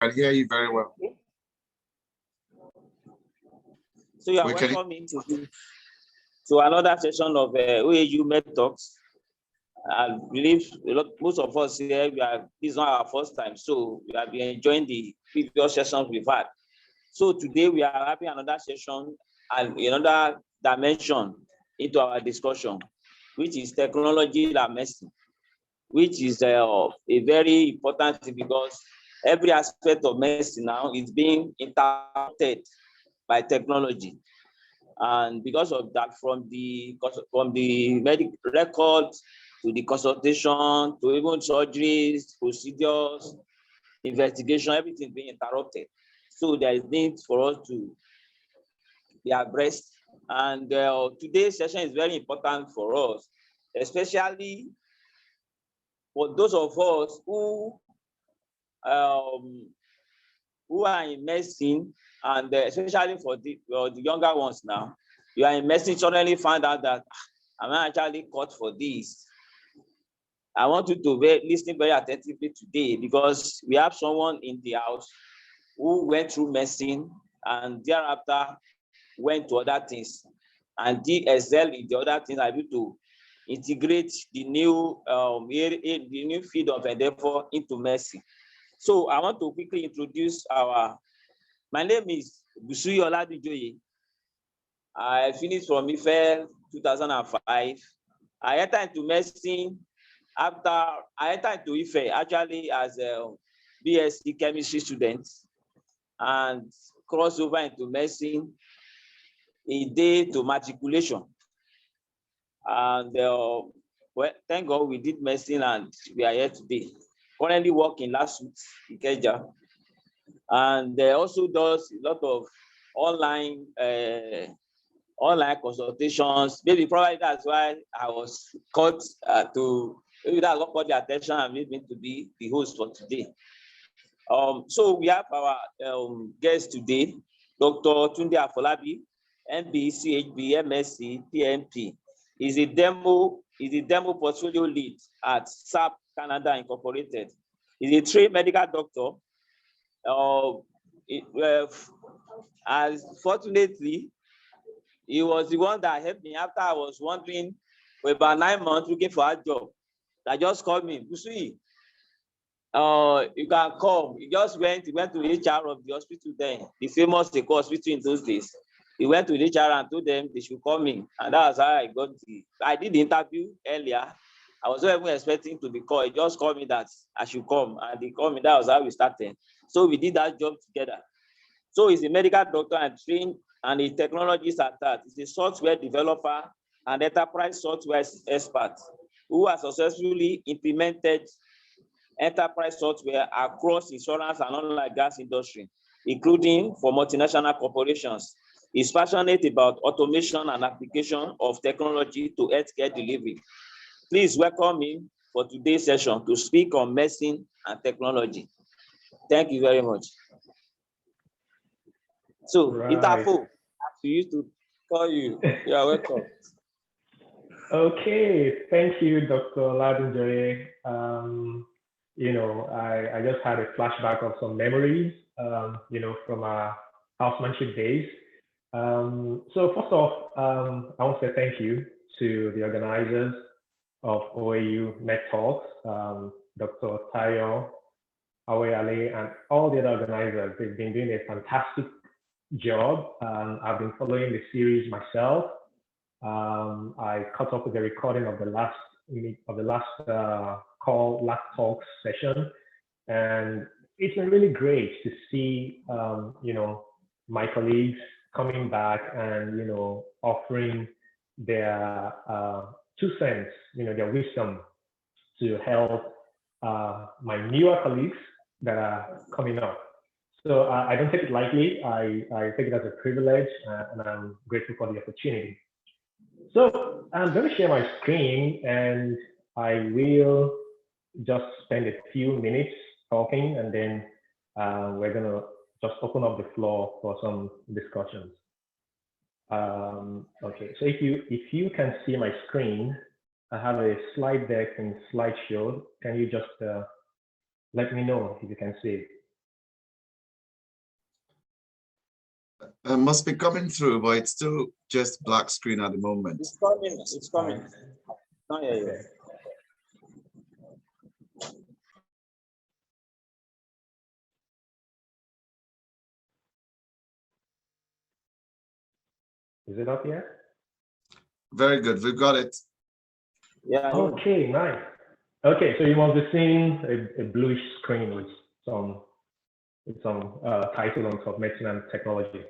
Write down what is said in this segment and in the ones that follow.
can hear you very well. So you are welcome to another session of OAU Med Talks. I believe most of us here, this is not our first time, so we have been enjoying the previous sessions we've had. So today we are having another session and another dimension into our discussion, which is technology and medicine, which is a very important thing because every aspect of medicine now is being interrupted by technology. And because of that, from the medical records to the consultation to even surgeries, procedures, investigation, everything being interrupted. So there is need for us to be abreast. And today's session is very important for us, especially for those of us who are in medicine, and especially for the younger ones now. You are in medicine, suddenly find out that I'm actually caught for this. I want you to listen very attentively today because we have someone in the house who went through medicine and thereafter went to other things and did excel in the other things, able to integrate the new field of endeavor into medicine. So I want to quickly introduce my name is Busuyi Oladunjoye. I finished from IFE 2005. I entered into medicine after I entered into IFE actually as a BSc chemistry student and crossed over into medicine a day to matriculation. And well, thank God we did medicine and we are here today. Currently working last week in Ikeja. And also does a lot of online consultations. Maybe probably that's why I was called maybe that got the attention and made me to be the host for today. So we have our guest today, Dr. Tunde Afolabi, MB, CHB, MSc, PMP. He's a demo portfolio lead at SAP Canada Incorporated. He's a trained medical doctor. As fortunately, he was the one that helped me after I was wondering for about 9 months looking for a job. That just called me, Busuyi, you can come. He went to the HR of the hospital then, the famous hospital in those days. He went to the HR and told them they should call me. And that's how I did the interview earlier. I was not even expecting to be called. He just called me that I should come. And they called me. That was how we started. So we did that job together. So he's a medical doctor and trained and a technologist at that. He's a software developer and enterprise software expert who has successfully implemented enterprise software across insurance and oil and gas industry, including for multinational corporations. He's passionate about automation and application of technology to healthcare delivery. Please welcome him for today's session to speak on medicine and technology. Thank you very much. So, Itafo, we used to call you. You are welcome. Okay, thank you, Dr. Oladunjoye. I just had a flashback of some memories, from our housemanship days. So first off, I want to say thank you to the organizers of OAU Med Talks, Dr. Tayo, Aweyale, and all the other organizers. They've been doing a fantastic job. I've been following the series myself. I caught up with the recording of the last talk session, and it's been really great to see my colleagues coming back and offering their 2 cents, their wisdom to help my newer colleagues that are coming up. So I don't take it lightly. I take it as a privilege, and I'm grateful for the opportunity. So I'm going to share my screen, and I will just spend a few minutes talking, and then we're going to just open up the floor for some discussions. Okay, so if you can see my screen, I have a slide deck and slideshow. Can you just let me know if you can see it? Must be coming through, but it's still just black screen at the moment. It's coming. It's coming. Not hear you. Is it up here? Very good. We've got it. Yeah. Okay, nice. Okay, so you must be seeing a bluish screen with some title on top, medicine and technology.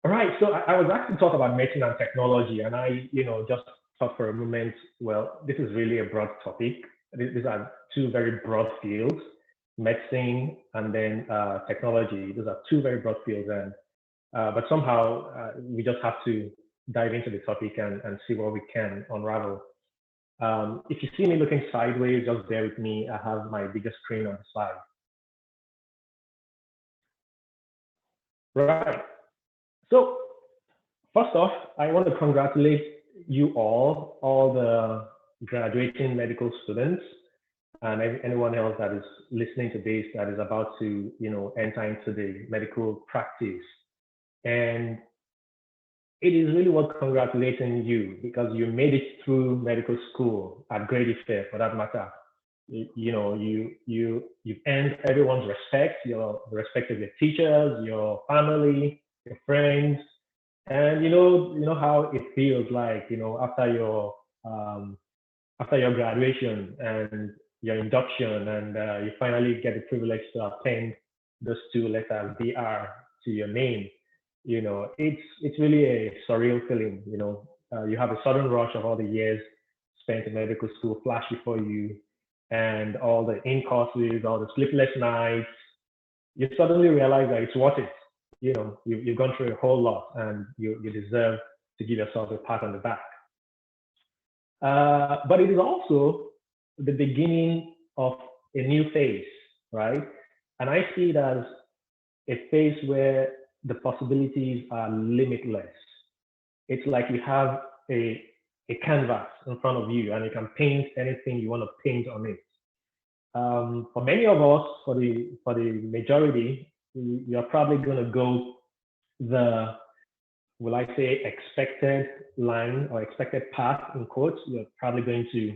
All right, so I was asked to talk about medicine and technology, and I, just thought for a moment, well, this is really a broad topic. These are two very broad fields, medicine and then technology. Those are two very broad fields, and but somehow we just have to dive into the topic and see what we can unravel. If you see me looking sideways, just bear with me. I have my bigger screen on the side. Right. So first off, I want to congratulate you all the graduating medical students, and anyone else that is listening to this that is about to, enter into the medical practice. And it is really worth congratulating you because you made it through medical school at grade fair, for that matter. You've earned everyone's respect, the respect of your teachers, your family, your friends, and you know how it feels like, after your graduation and your induction, and you finally get the privilege to attend those two letters BR to your name. It's really a surreal feeling. You have a sudden rush of all the years spent in medical school flash before you, and all the in courses, all the sleepless nights. You suddenly realize that it's worth it. You've gone through a whole lot, and you deserve to give yourself a pat on the back. But it is also the beginning of a new phase, right? And I see it as a phase where the possibilities are limitless. It's like you have a canvas in front of you, and you can paint anything you want to paint on it. For many of us, for the majority, you're probably going to go the, will I say, expected line or expected path in quotes. You're probably going to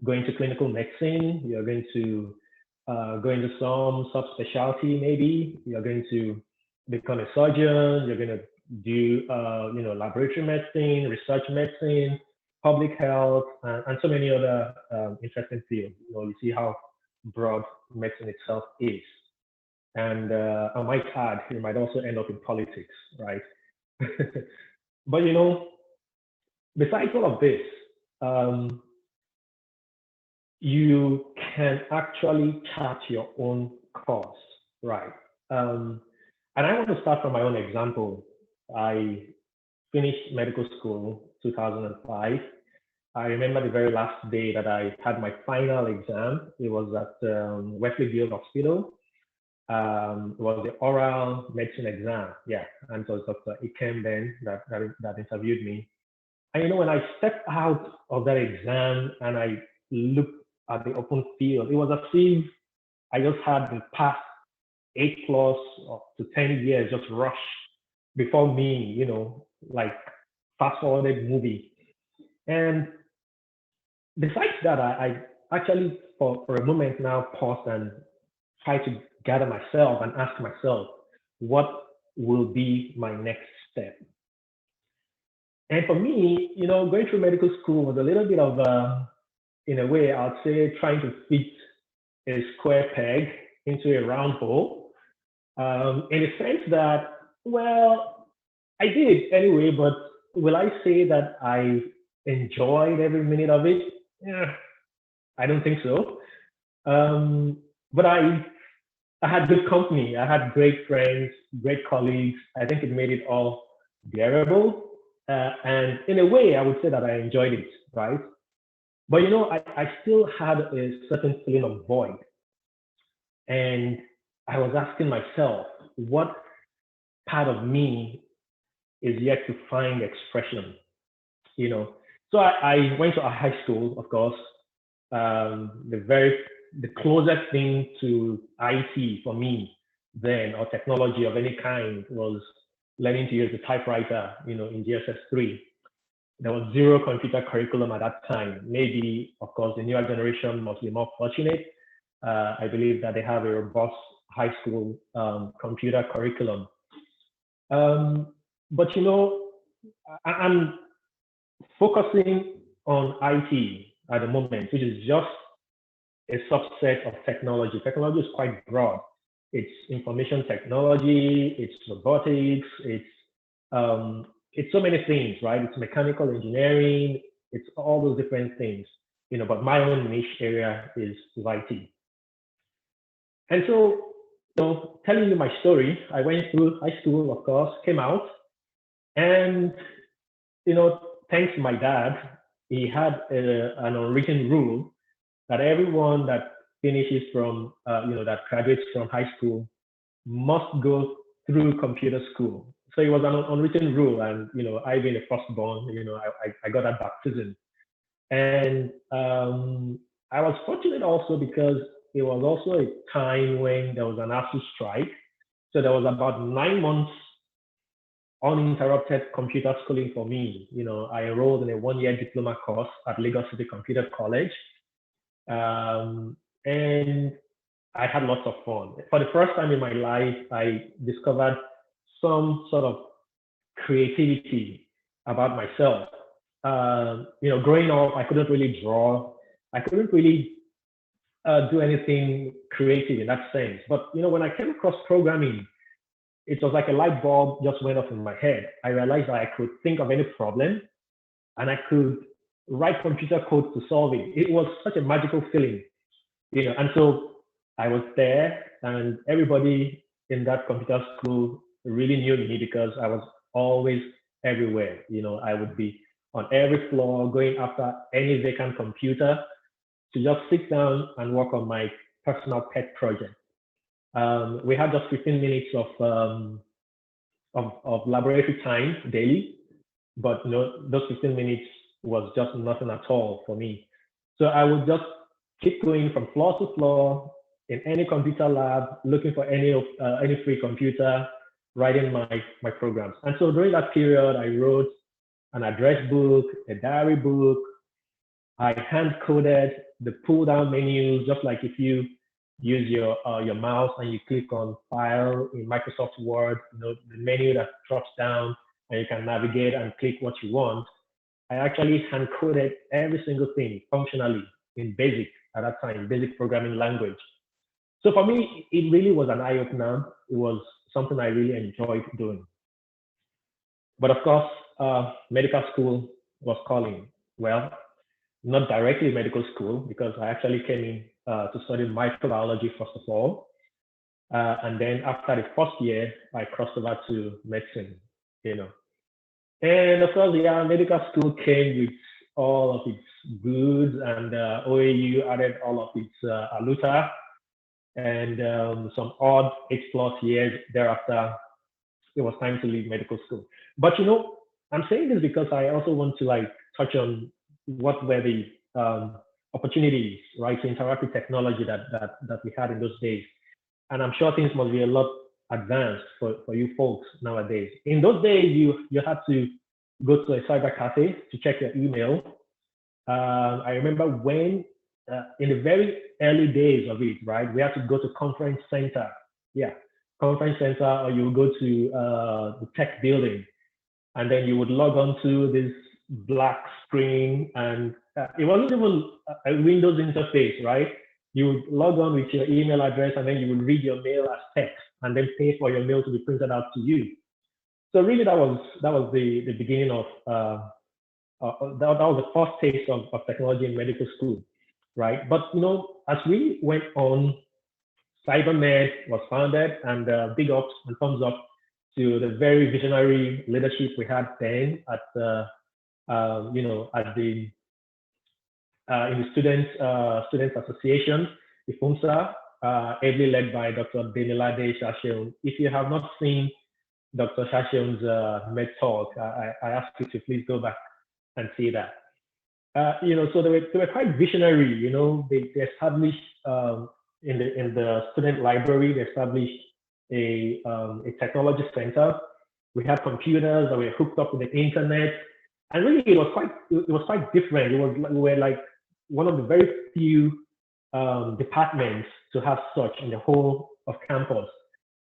go into clinical medicine. You're going to go into some subspecialty, maybe. You're going to become a surgeon. You're going to do, laboratory medicine, research medicine, public health, and so many other interesting fields. You see how broad medicine itself is. And I might add, you might also end up in politics, right? But besides all of this, you can actually chart your own course, right? And I want to start from my own example. I finished medical school 2005. I remember the very last day that I had my final exam. It was at Wesley Field Hospital. It was the oral medicine exam, yeah. And so it was Dr. Ikem then that interviewed me. And when I stepped out of that exam and I looked at the open field, it was as if I just had the past 8+ to 10 years just rush before me, like fast forwarded movie. And besides that, I actually for a moment now paused and tried to gather myself and ask myself, what will be my next step? And for me, going through medical school was a little bit of, in a way, I'd say trying to fit a square peg into a round hole, in a sense that, well, I did anyway, but will I say that I enjoyed every minute of it? Yeah, I don't think so. But I had good company. I had great friends, great colleagues. I think it made it all bearable. And in a way, I would say that I enjoyed it, right? But I still had a certain feeling of void. And I was asking myself, what part of me is yet to find expression? So I went to a high school, of course. The closest thing to IT for me then, or technology of any kind, was learning to use the typewriter, in GSS3. There was zero computer curriculum at that time. Maybe, of course, the newer generation must be more fortunate. I believe that they have a robust high school computer curriculum. But I'm focusing on IT at the moment, which is just a subset of technology. Technology is quite broad. It's information technology, it's robotics, it's so many things, right? It's mechanical engineering, it's all those different things, but my own niche area is IT. And so, telling you my story, I went through high school, of course, came out, and, thanks to my dad, he had an unwritten rule that everyone that finishes from, that graduates from high school must go through computer school. So it was an unwritten rule, and I being a firstborn, I got that baptism, and I was fortunate also because it was also a time when there was an ASU strike, so there was about 9 months uninterrupted computer schooling for me. I enrolled in a 1-year diploma course at Lagos City Computer College, and I had lots of fun. For the first time in my life, I discovered some sort of creativity about myself. Growing up, I couldn't really draw. I couldn't really do anything creative in that sense. But when I came across programming, it was like a light bulb just went off in my head. I realized that I could think of any problem and I could write computer code to solve it. It was such a magical feeling, and so I was there, and everybody in that computer school really knew me because I was always everywhere. I would be on every floor going after any vacant computer to just sit down and work on my personal pet project. We had just 15 minutes of laboratory time daily, but those 15 minutes was just nothing at all for me. So I would just keep going from floor to floor in any computer lab, looking for any free computer, writing my programs. And so during that period, I wrote an address book, a diary book. I hand coded the pull down menus, just like if you use your mouse and you click on file in Microsoft Word, the menu that drops down and you can navigate and click what you want. I actually hand coded every single thing functionally in BASIC at that time, basic programming language. So for me, it really was an eye-opener. It was something I really enjoyed doing. But of course, medical school was calling. Well, not directly medical school, because I actually came in to study microbiology first of all. And then after the first year, I crossed over to medicine, And of course, medical school came with all of its goods, and OAU added all of its aluta, and some odd 8+ years thereafter, it was time to leave medical school. But I'm saying this because I also want to touch on what were the opportunities, right, to interact with technology that we had in those days. And I'm sure things must be a lot advanced for you folks nowadays. In those days, you had to go to a cyber cafe to check your email. I remember when, in the very early days of it, right, we had to go to conference center. Yeah, conference center, or you would go to the tech building, and then you would log on to this black screen, and it wasn't even a Windows interface, right? You would log on with your email address, and then you would read your mail as text, and then pay for your mail to be printed out to you. So really, that was the beginning of that was the first taste of technology in medical school, right? But as we went on, CyberMed was founded, and big ups and thumbs up to the very visionary leadership we had then at in the students association, the FUMSA, ably led by Dr. Benilade Shasheun. If you have not seen Dr. Shasheun's Med Talk, I ask you to please go back and see that. So they were quite visionary. They established in the student library, they established a technology center We had computers that were hooked up with the internet, and really it was quite different. We were like one of the very few departments to have such in the whole of campus.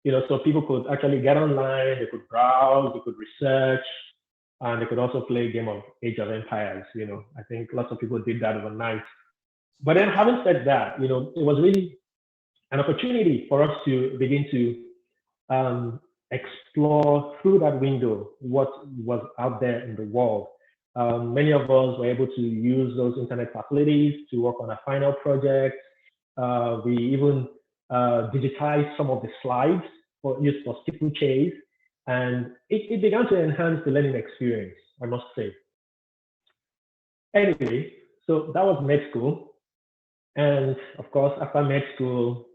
So people could actually get online, they could browse, they could research, and they could also play a game of Age of Empires. I think lots of people did that overnight. But then having said that, it was really an opportunity for us to begin to explore through that window what was out there in the world. Many of us were able to use those internet facilities to work on a final project. We even digitized some of the slides used for steeplechase, and it began to enhance the learning experience, I must say. Anyway, so that was med school. And of course, after med school,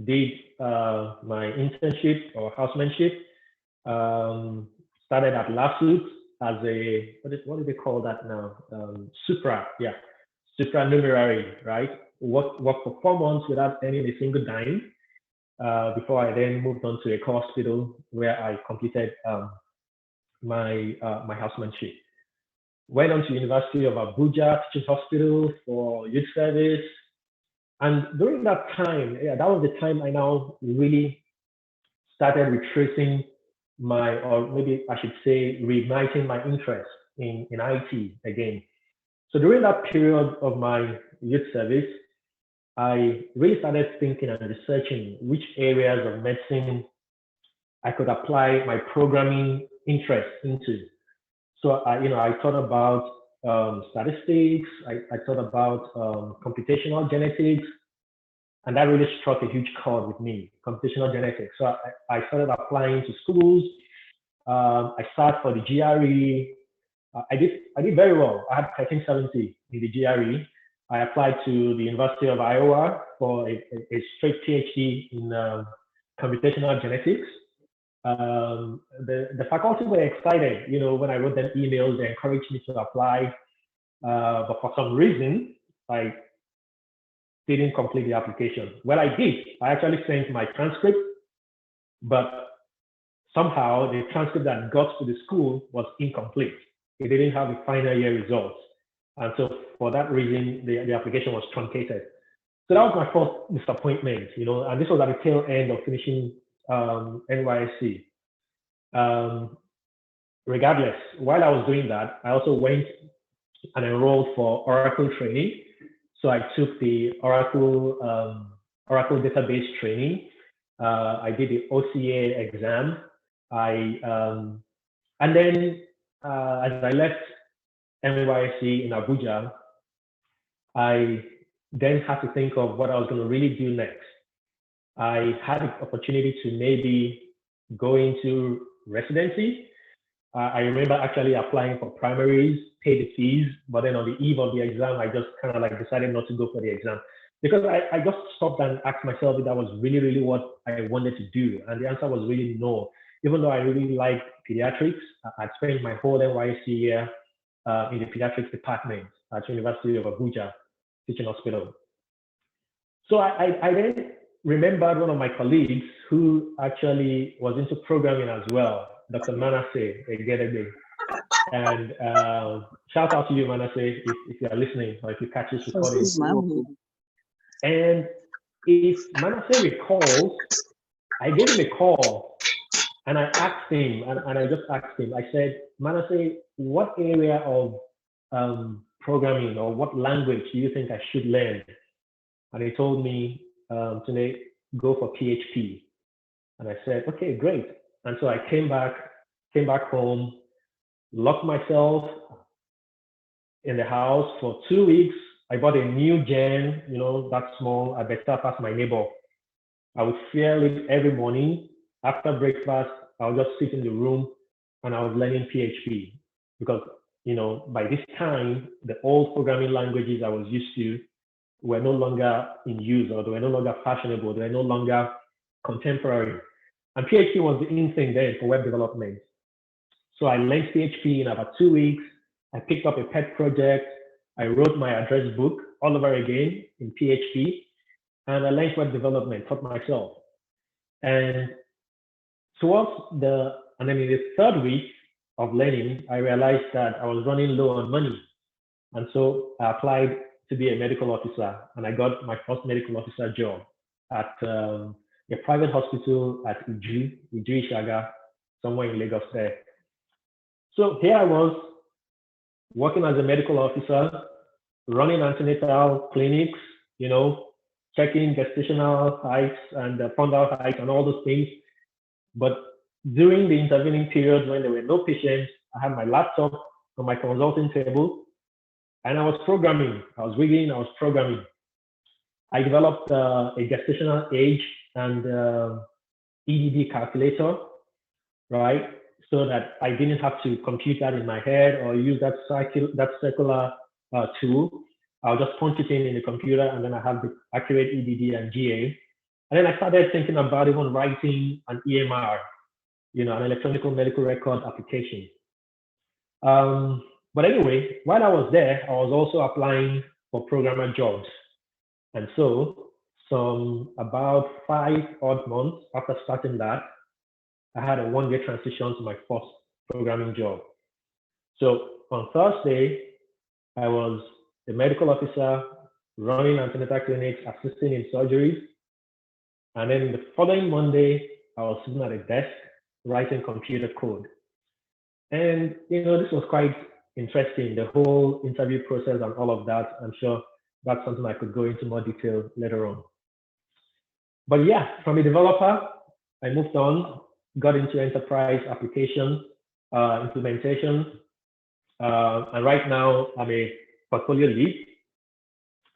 did my internship or housemanship. Started at Lasuit as a, what do they call that now? Supernumerary, right? Worked for 4 months without earning a single dime before I then moved on to a hospital where I completed my housemanship. Went on to University of Abuja Teaching Hospital for youth service. And during that time, that was the time I now really started retracing or maybe I should say, reigniting my interest in IT again. So during that period of my youth service, I really started thinking and researching which areas of medicine I could apply my programming interest into. So I thought about statistics, I thought about computational genetics, and that really struck a huge chord with me, computational genetics. So I started applying to schools. I sat for the GRE. I did very well. I had 1370 in the GRE. I applied to the University of Iowa for a straight PhD in computational genetics. The faculty were excited, when I wrote them emails, they encouraged me to apply. But for some reason, I didn't complete the application. Well, I did. I actually sent my transcript, but somehow the transcript that got to the school was incomplete. It didn't have the final year results. And so for that reason, the application was truncated. So that was my first disappointment, and this was at the tail end of finishing NYSC. Regardless, while I was doing that, I also went and enrolled for Oracle training. So I took the Oracle database training. I did the OCA exam. And then as I left NYSC in Abuja, I then had to think of what I was going to really do next. I had the opportunity to maybe go into residency. I remember actually applying for primaries, pay the fees, but then on the eve of the exam, I just kind of like decided not to go for the exam because I just stopped and asked myself if that was really, really what I wanted to do. And the answer was really no. Even though I really liked pediatrics, I'd spent my whole NYSC year in the pediatrics department at University of Abuja Teaching Hospital. So I then remembered one of my colleagues who actually was into programming as well, Dr. Manasseh Egedebe. And shout out to you, Manasseh, if you are listening or if you catch this recording. And if Manasseh recalls, I gave him a call and I asked him, and I just asked him, I said, Manasseh, what area of programming or what language do you think I should learn? And he told me, Tunde, go for PHP. And I said, okay, great. And so I came back home, locked myself in the house for 2 weeks. I bought a new gen, that small, I better pass my neighbor. I would feel it every morning. After breakfast, I would just sit in the room and I was learning PHP because, by this time, the old programming languages I was used to were no longer in use, or they were no longer fashionable, they were no longer contemporary. And PHP was the in thing then for web development. So I learned PHP in about 2 weeks. I picked up a pet project. I wrote my address book all over again in PHP. And I learned web development, taught myself. And towards the And then in the third week of learning, I realized that I was running low on money. And so I applied to be a medical officer, and I got my first medical officer job at a private hospital at Uju Shaga, somewhere in Lagos there. So here I was working as a medical officer, running antenatal clinics, checking gestational heights and fundal heights and all those things. But during the intervening period when there were no patients, I had my laptop on my consulting table and I was programming. I was reading, I was programming. I developed a gestational age and EDD calculator, right? So that I didn't have to compute that in my head or use that circular tool. I'll just punch it in the computer and then I have the accurate EDD and GA. And then I started thinking about even writing an EMR, an electronic medical record application. But anyway, while I was there, I was also applying for programmer jobs. And so about 5 odd months after starting that, I had a 1-year transition to my first programming job. So on Thursday, I was a medical officer running antenatal clinics, assisting in surgeries. And then the following Monday, I was sitting at a desk writing computer code. And, this was quite interesting, the whole interview process and all of that. I'm sure that's something I could go into more detail later on. But yeah, from a developer, I moved on, got into enterprise application implementation. And right now I'm a portfolio lead.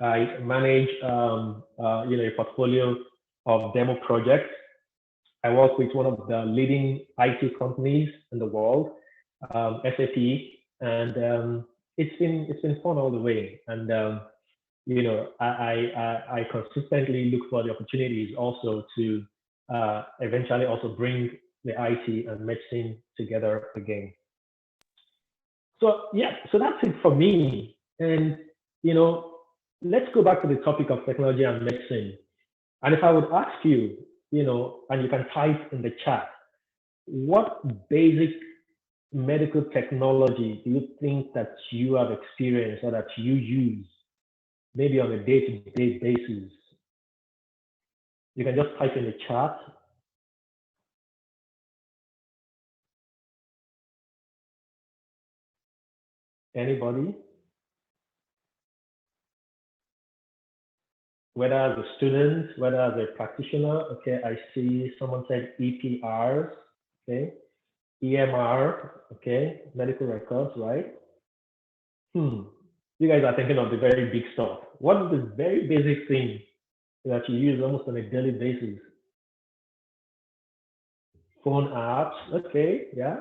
I manage, a portfolio of demo projects. I work with one of the leading IT companies in the world, SAP, and it's been fun all the way. And I consistently look for the opportunities also to eventually also bring the IT and medicine together again. So yeah, so that's it for me. And let's go back to the topic of technology and medicine. And if I would ask you, and you can type in the chat, what basic medical technology do you think that you have experienced or that you use maybe on a day-to-day basis? You can just type in the chat. Anybody? Whether as a student, whether as a practitioner. Okay, I see someone said EPRs, okay. EMR, okay, medical records, right? You guys are thinking of the very big stuff. What is the very basic thing that you use almost on a daily basis? Phone apps, okay, yeah.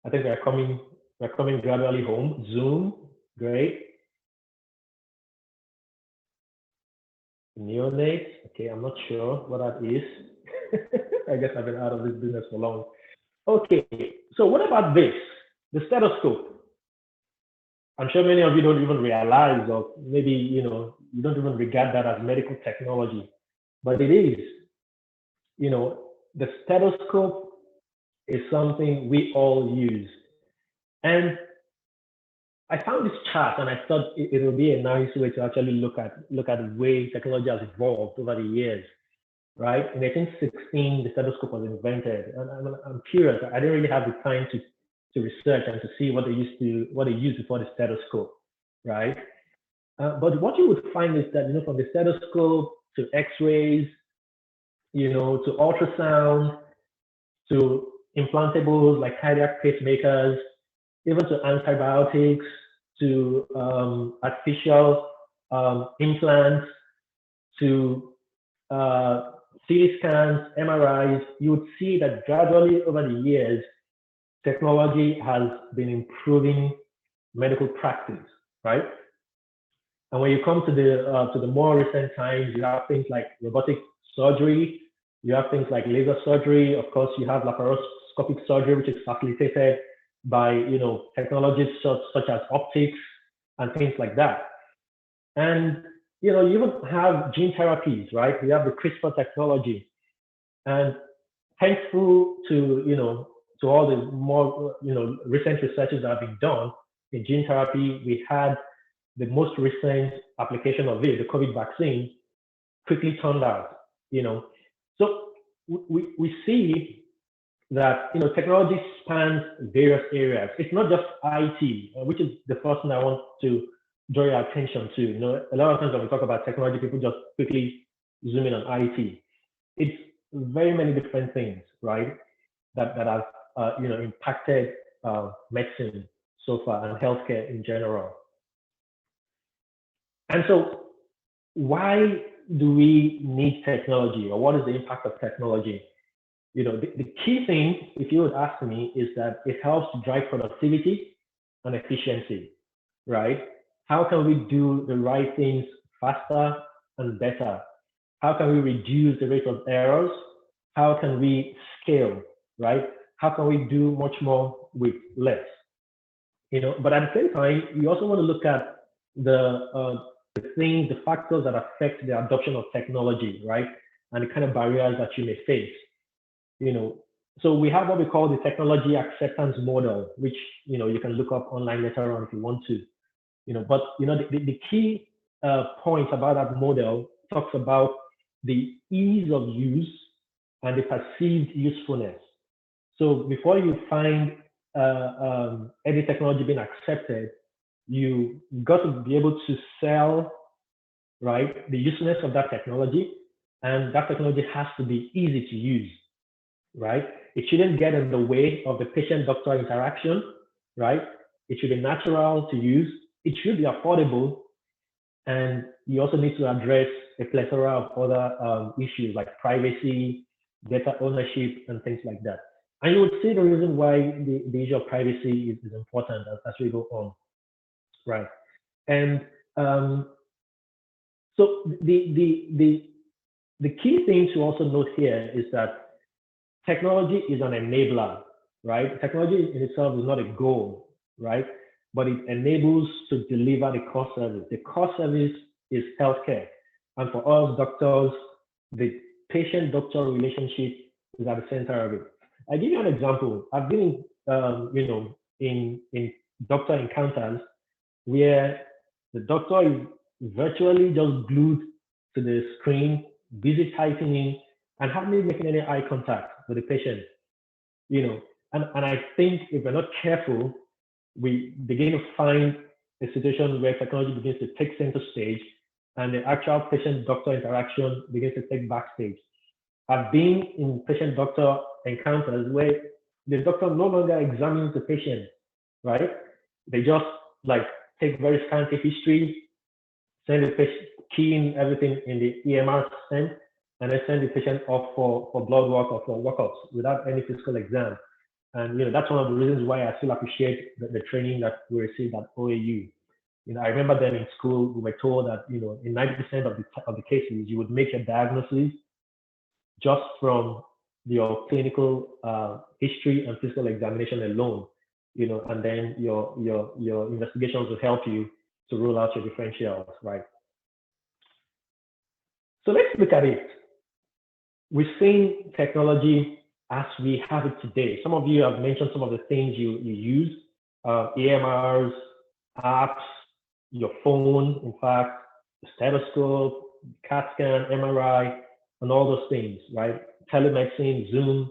I think we're coming gradually home. Zoom, great. Neonate, okay, I'm not sure what that is. I guess I've been out of this business for long. Okay, so what about this? The stethoscope. I'm sure many of you don't even realize, or maybe you don't even regard that as medical technology, but it is. The stethoscope is something we all use. And I found this chart and I thought it would be a nice way to actually look at the way technology has evolved over the years, right? In 1816, the stethoscope was invented. And I'm curious, I didn't really have the time to research and to see what they used before the stethoscope, right? But what you would find is that, from the stethoscope to x-rays, to ultrasound, to implantables like cardiac pacemakers, even to antibiotics, to artificial implants, to CT scans, MRIs, you would see that gradually over the years, technology has been improving medical practice, right? And when you come to the more recent times, you have things like robotic surgery, you have things like laser surgery, of course, you have laparoscopic surgery, which is facilitated by technologies such as optics and things like that. And you even have gene therapies, right? We have the CRISPR technology, and thankful to to all the more, recent researches that have been done in gene therapy, we had the most recent application of it, the COVID vaccine, quickly turned out, So we see that, technology spans various areas. It's not just IT, which is the first thing I want to draw your attention to. A lot of times when we talk about technology, people just quickly zoom in on IT. It's very many different things, right, that have, impacted medicine so far and healthcare in general. And so why do we need technology, or what is the impact of technology? The key thing, if you would ask me, is that it helps to drive productivity and efficiency, right? How can we do the right things faster and better? How can we reduce the rate of errors? How can we scale, right? How can we do much more with less? But at the same time, we also want to look at the factors that affect the adoption of technology, right? And the kind of barriers that you may face. So we have what we call the technology acceptance model, which you can look up online later on if you want to. But the key point about that model talks about the ease of use and the perceived usefulness. So before you find any technology being accepted, you got to be able to sell, right, the usefulness of that technology, and that technology has to be easy to use, right? It shouldn't get in the way of the patient-doctor interaction, right? It should be natural to use. It should be affordable, and you also need to address a plethora of other issues like privacy, data ownership, and things like that. And you would see the reason why the issue of privacy is important as we go on, right? And so the key thing to also note here is that technology is an enabler, right? Technology in itself is not a goal, right? But it enables to deliver the core service. The core service is healthcare. And for us doctors, the patient-doctor relationship is at the center of it. I'll give you an example. I've been, in doctor encounters where the doctor is virtually just glued to the screen, busy typing in, and hardly making any eye contact with the patient. And I think if we're not careful, we begin to find a situation where technology begins to take center stage and the actual patient-doctor interaction begins to take backstage. I've been in patient-doctor encounters where the doctor no longer examines the patient, right? They just take very scanty history, send the patient, key in everything in the EMR system, and then send the patient off for blood work or for workups without any physical exam. And that's one of the reasons why I still appreciate the training that we received at OAU. I remember then in school we were told that in 90% of the cases you would make a diagnosis just from your clinical history and physical examination alone, and then your investigations will help you to rule out your differentials, right? So let's look at it. We've seen technology as we have it today. Some of you have mentioned some of the things you use, EMRs, apps, your phone, in fact, the stethoscope, CAT scan, MRI, and all those things, right? Telemedicine, Zoom.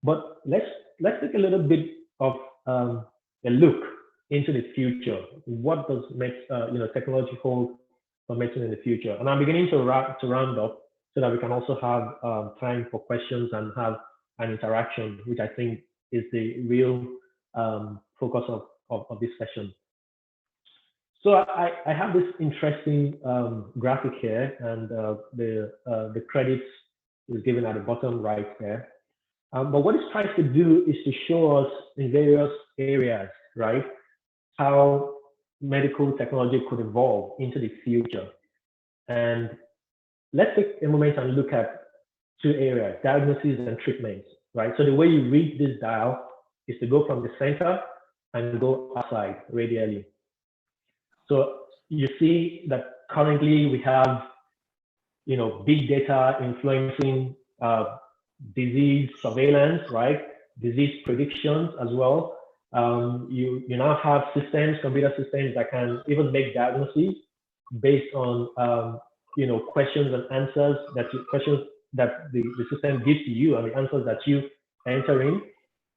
But let's take a little bit of a look into the future. What does technology hold for medicine in the future? And I'm beginning to round up so that we can also have time for questions and have an interaction, which I think is the real focus of this session. So I have this interesting graphic here, and the credits is given at the bottom right there. But what it's trying to do is to show us in various areas, right, how medical technology could evolve into the future. And let's take a moment and look at two areas, diagnosis and treatment, right? So the way you read this dial is to go from the center and go outside radially. So you see that currently we have, big data influencing disease surveillance, right? disease predictions as well. You now have systems, computer systems that can even make diagnoses based on questions and answers questions that the system gives to you and the answers that you enter in.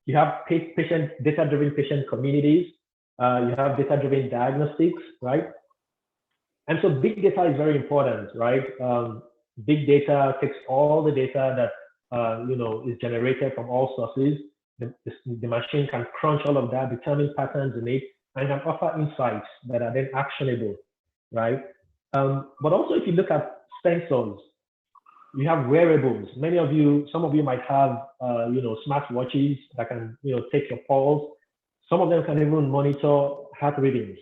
You have data-driven patient communities. You have data-driven diagnostics, right? And so big data is very important, right? Big data takes all the data that is generated from all sources. The machine can crunch all of that, determine patterns in it, and can offer insights that are then actionable, right? But also, if you look at sensors, you have wearables. Some of you might have, smart watches that can, take your pulse. Some of them can even monitor heart rhythms,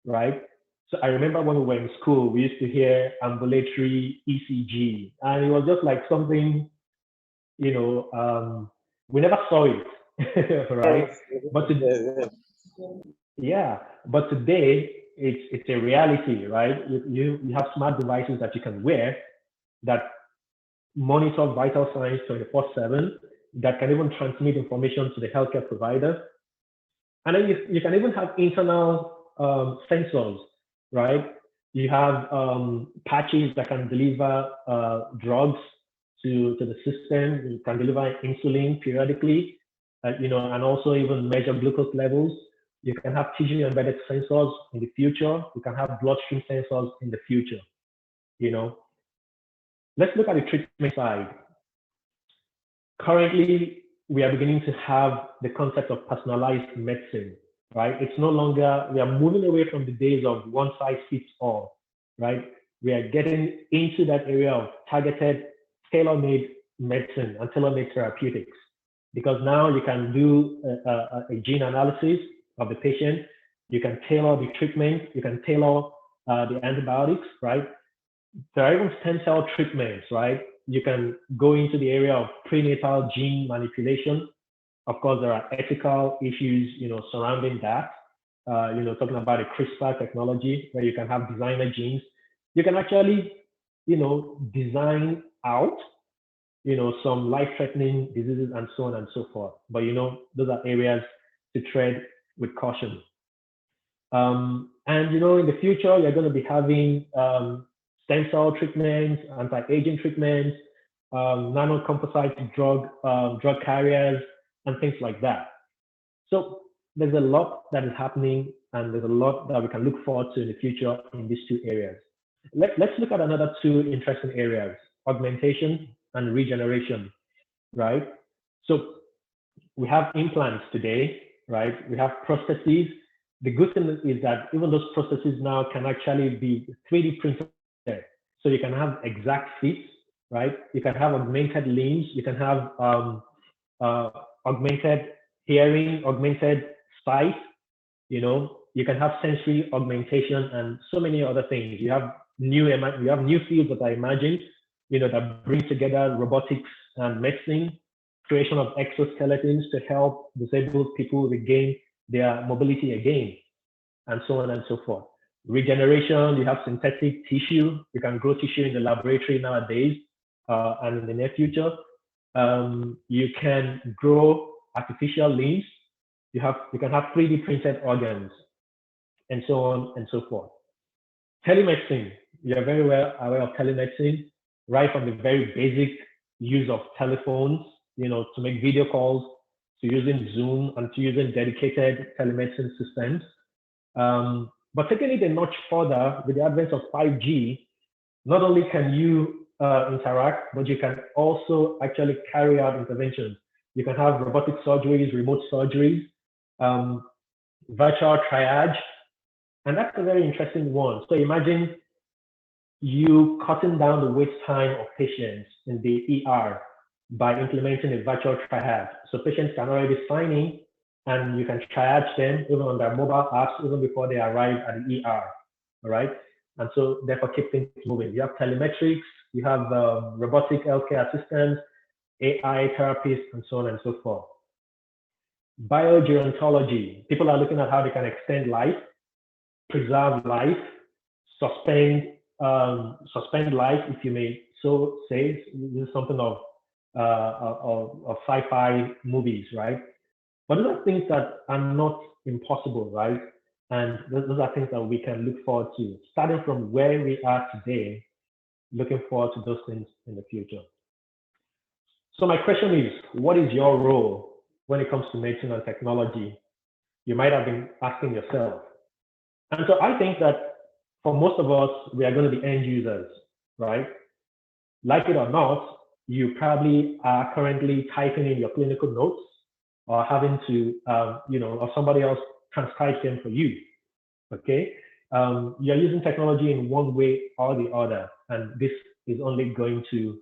right? So I remember when we were in school, we used to hear ambulatory ECG, and it was just like something, we never saw it, right? But but today it's a reality, right? You have smart devices that you can wear that monitor vital signs 24/7, that can even transmit information to the healthcare provider. And then you can even have internal sensors, right? You have patches that can deliver drugs to the system. You can deliver insulin periodically, and also even measure glucose levels. You can have tissue embedded sensors in the future. You can have bloodstream sensors in the future. Let's look at the treatment side. Currently, we are beginning to have the concept of personalized medicine, right? It's no longer, we are moving away from the days of one size fits all, right? We are getting into that area of targeted, tailor-made medicine and tailor-made therapeutics, because now you can do a gene analysis of the patient. You can tailor the treatment. You can tailor the antibiotics, right? There are even stem cell treatments, right? You can go into the area of prenatal gene manipulation. Of course, there are ethical issues, surrounding that. Talking about a CRISPR technology where you can have designer genes. You can actually, design out, some life-threatening diseases and so on and so forth. But, those are areas to tread with caution. And, in the future, you're going to be having stem cell treatments, anti-aging treatments, nanocomposite drug carriers, and things like that. So there's a lot that is happening, and there's a lot that we can look forward to in the future in these two areas. Let's look at another two interesting areas: augmentation and regeneration, right? So we have implants today, right? We have prostheses. The good thing is that even those prostheses now can actually be 3D printed. So you can have exact fits, right? You can have augmented limbs. You can have augmented hearing, augmented sight. You can have sensory augmentation and so many other things. You have new fields that I imagine, that bring together robotics and medicine, creation of exoskeletons to help disabled people regain their mobility again, and so on and so forth. Regeneration, you have synthetic tissue. You can grow tissue in the laboratory nowadays, and in the near future. You can grow artificial limbs. You can have 3D printed organs, and so on and so forth. Telemedicine, you're very well aware of telemedicine, right from the very basic use of telephones, to make video calls, to using Zoom, and to using dedicated telemedicine systems. But taking it a notch further with the advent of 5G, not only can you interact, but you can also actually carry out interventions. You can have robotic surgeries, remote surgeries, virtual triage, and that's a very interesting one. So imagine you cutting down the wait time of patients in the ER by implementing a virtual triage. So patients can already sign in, and you can triage them even on their mobile apps, even before they arrive at the ER, all right? And so therefore keep things moving. You have telemetrics, you have robotic healthcare assistants, AI therapists, and so on and so forth. Biogerontology, people are looking at how they can extend life, preserve life, suspend life, if you may so say. This is something of of sci-fi movies, right? But those are things that are not impossible, right? And those are things that we can look forward to, starting from where we are today, looking forward to those things in the future. So my question is, what is your role when it comes to medicine and technology? You might have been asking yourself. And so I think that for most of us, we are going to be end users, right? Like it or not, you probably are currently typing in your clinical notes or having to, or somebody else transcribe them for you, okay? You're using technology in one way or the other, and this is only going to,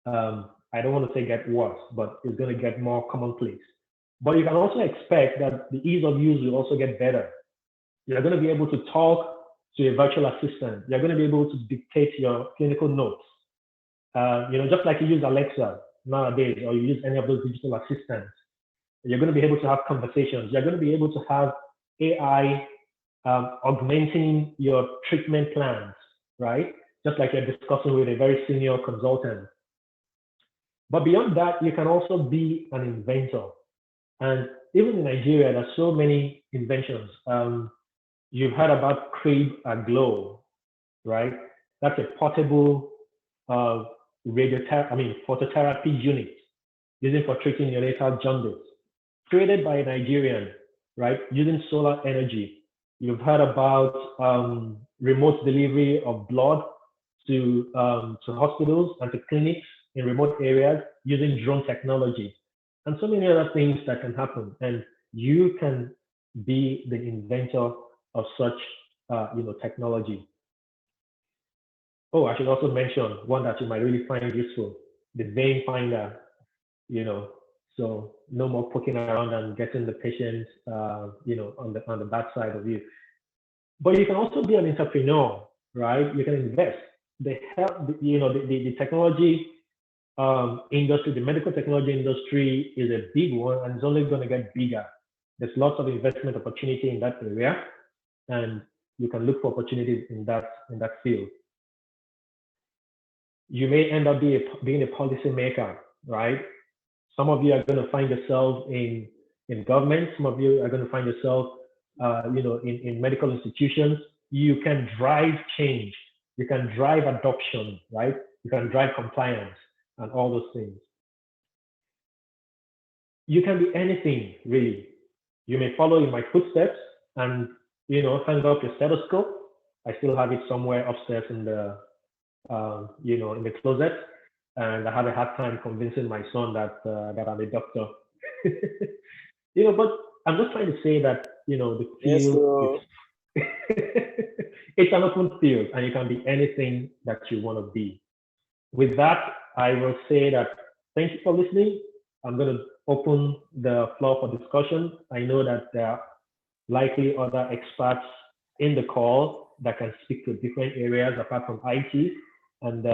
I don't want to say get worse, but it's going to get more commonplace. But you can also expect that the ease of use will also get better. You're going to be able to talk to a virtual assistant. You're going to be able to dictate your clinical notes. Just like you use Alexa nowadays, or you use any of those digital assistants. You're going to be able to have conversations. You're going to be able to have AI augmenting your treatment plans, right? Just like you're discussing with a very senior consultant. But beyond that, you can also be an inventor. And even in Nigeria, there's so many inventions. You've heard about Crib Aglow, right? That's a portable phototherapy unit used for treating neonatal jaundice, created by a Nigerian, right? Using solar energy. You've heard about remote delivery of blood to hospitals and to clinics in remote areas using drone technology, and so many other things that can happen. And you can be the inventor of such, technology. Oh, I should also mention one that you might really find useful: the vein finder. So no more poking around and getting the patient, on the bad side of you. But you can also be an entrepreneur, right? You can invest. The technology industry, the medical technology industry is a big one, and it's only going to get bigger. There's lots of investment opportunity in that area, and you can look for opportunities in that field. You may end up being a policymaker, right? Some of you are going to find yourself in government. Some of you are going to find yourself, in medical institutions. You can drive change. You can drive adoption, right? You can drive compliance and all those things. You can be anything, really. You may follow in my footsteps and, hang up your stethoscope. I still have it somewhere upstairs in the, in the closet. And I have a hard time convincing my son that I'm a doctor. But I'm just trying to say that, the field, it's an open field, and you can be anything that you want to be. With that, I will say that thank you for listening. I'm going to open the floor for discussion. I know that there are likely other experts in the call that can speak to different areas apart from IT. And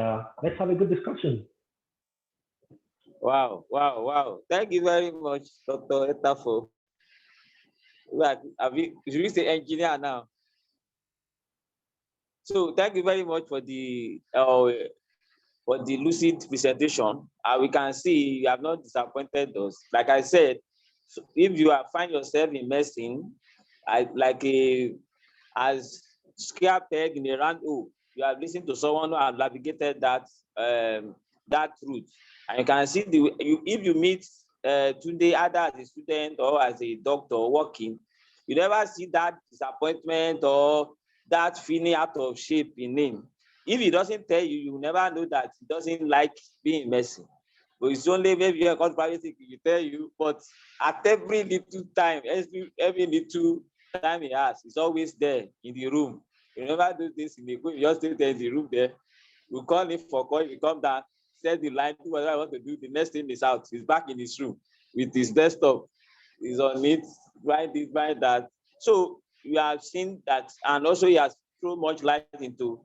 let's have a good discussion. Wow. Thank you very much, Dr. Etafo. Should we say engineer now? So thank you very much for the lucid presentation. We can see you have not disappointed us. Like I said, so if you find yourself in medicine, as square peg in a round hole, you have listened to someone who has navigated that route, and you can see if you meet Tunde either as a student or as a doctor working, you never see that disappointment or that feeling out of shape in him. If he doesn't tell you, you never know that he doesn't like being messy. But it's only maybe a private thing he tell you. But at every little time, every little time he has, he's always there in the room. You never do this in the room, you just stay there in the room there. You call him for call, you come down, set the line, do whatever I want to do. The next thing is out. He's back in his room with his desktop. He's on it, write this, write that. So you have seen that, and also he has thrown much light into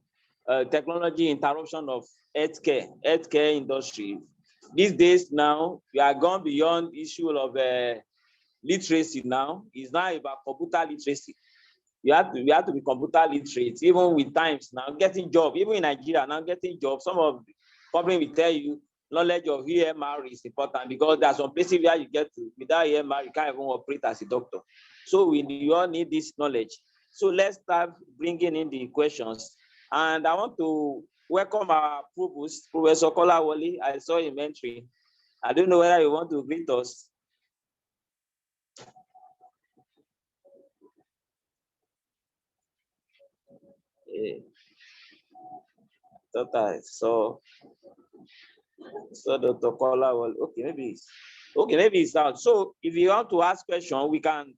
technology interruption of healthcare industry. These days now, we are gone beyond issue of literacy now. It's now about computer literacy. We have to be computer literate, even with times now, getting job, even in Nigeria now getting job. Some of the company will tell you knowledge of EMR is important, because there's some places where you get to, without EMR, you can't even operate as a doctor. So we all need this knowledge. So let's start bringing in the questions. And I want to welcome our provost, Professor Kolawole. I saw him entering. I don't know whether you want to greet us. So Dr. Kolawole, okay, maybe it's out. So if you want to ask question, we can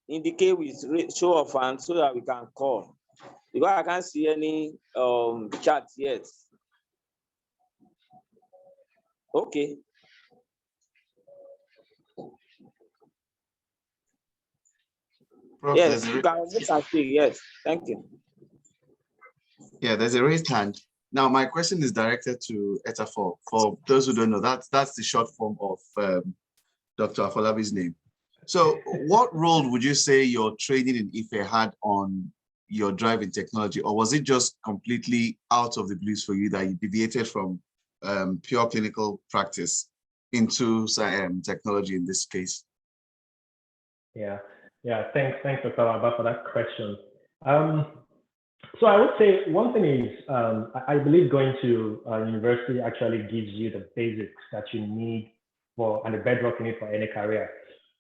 indicate with show of hands so that we can call, because I can't see any chat yet. Okay. Yes, you can speak. Yes, thank you. Yeah, there's a raised hand. Now, my question is directed to Etafor. For those who don't know, that's the short form of Dr. Afolabi's name. So what role would you say your training in IFE had on your drive in technology, or was it just completely out of the blues for you that you deviated from pure clinical practice into technology in this case? Yeah, thanks, Dr. Alaba, for that question. So I would say one thing is, I believe going to university actually gives you the basics that you need and the bedrock you need for any career.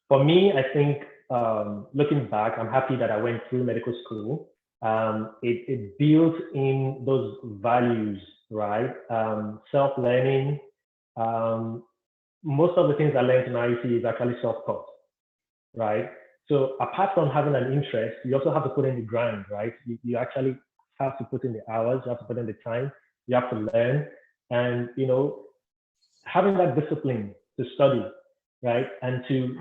For me, I think looking back, I'm happy that I went through medical school. It built in those values, right? Self-learning. Most of the things I learned in IT is actually self-taught, right? So apart from having an interest, you also have to put in the grind, right? You actually have to put in the hours, you have to put in the time, you have to learn, and having that discipline to study, right? And to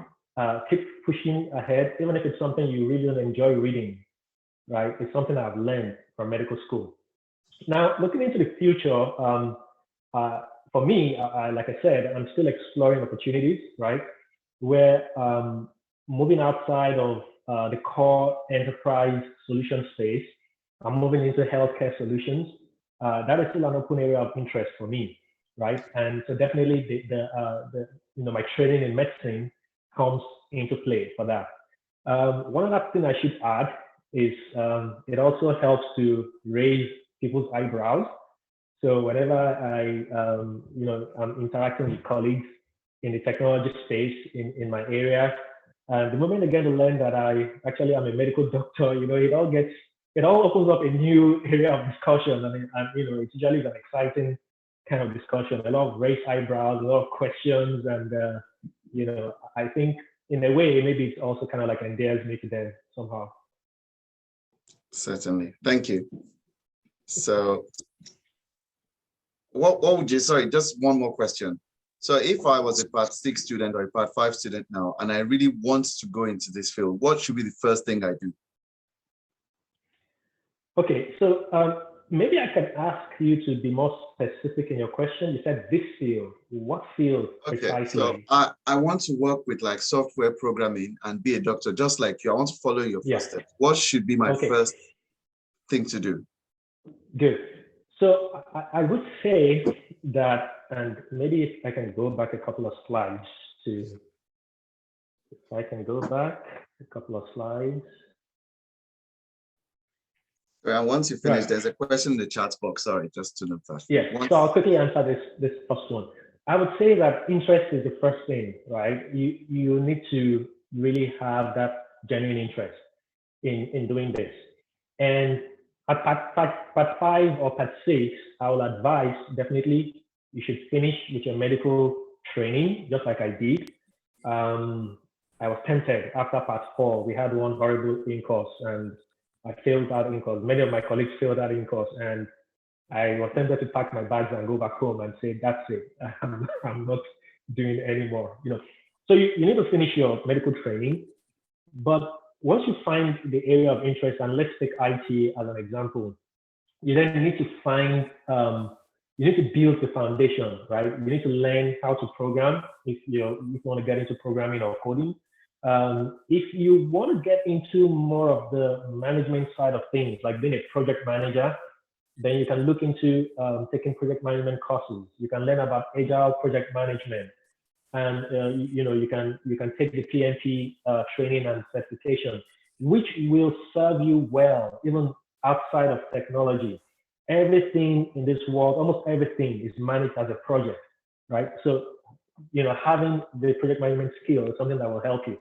keep pushing ahead, even if it's something you really don't enjoy reading, right? It's something I've learned from medical school. Now, looking into the future, for me, like I said, I'm still exploring opportunities, right? Where moving outside of the core enterprise solution space, I'm moving into healthcare solutions. That is still an open area of interest for me, right? And so definitely my training in medicine comes into play for that. One other thing I should add is it also helps to raise people's eyebrows. So whenever I'm interacting with colleagues in the technology space in my area, the moment they get to learn that I actually am a medical doctor, it all opens up a new area of discussion. And it's usually an exciting kind of discussion, a lot of raised eyebrows, a lot of questions. And, I think in a way, maybe it also kind of like endears me to them somehow. Certainly. Thank you. So what would you, sorry, just one more question. So if I was a Part 6 student or a Part 5 student now, and I really want to go into this field, what should be the first thing I do? Okay, so maybe I can ask you to be more specific in your question. You said this field. What field precisely? Okay, so I want to work with like software programming and be a doctor, just like you. I want to follow your footsteps. What should be my first thing to do? Good. So I would say that, and maybe if I can go back a couple of slides if I can go back a couple of slides. And once you finish, there's a question in the chat box. Sorry, just to note that. Yes, so I'll quickly answer this first one. I would say that interest is the first thing, right? You need to really have that genuine interest in doing this. And at part 5 or part 6, I will advise definitely you should finish with your medical training, just like I did. I was tempted after part 4. We had one horrible in-course and I failed that in-course. Many of my colleagues failed that in-course, and I was tempted to pack my bags and go back home and say, that's it, I'm not doing it anymore. So you need to finish your medical training, but once you find the area of interest, and let's take IT as an example, you then need to find, you need to build the foundation, right? You need to learn how to program if you want to get into programming or coding. If you want to get into more of the management side of things, like being a project manager, Then you can look into taking project management courses. You can learn about agile project management, and you can take the PMP training and certification, which will serve you well even outside of technology. Everything in this world, almost everything, is managed as a project, right? So having the project management skill is something that will help you.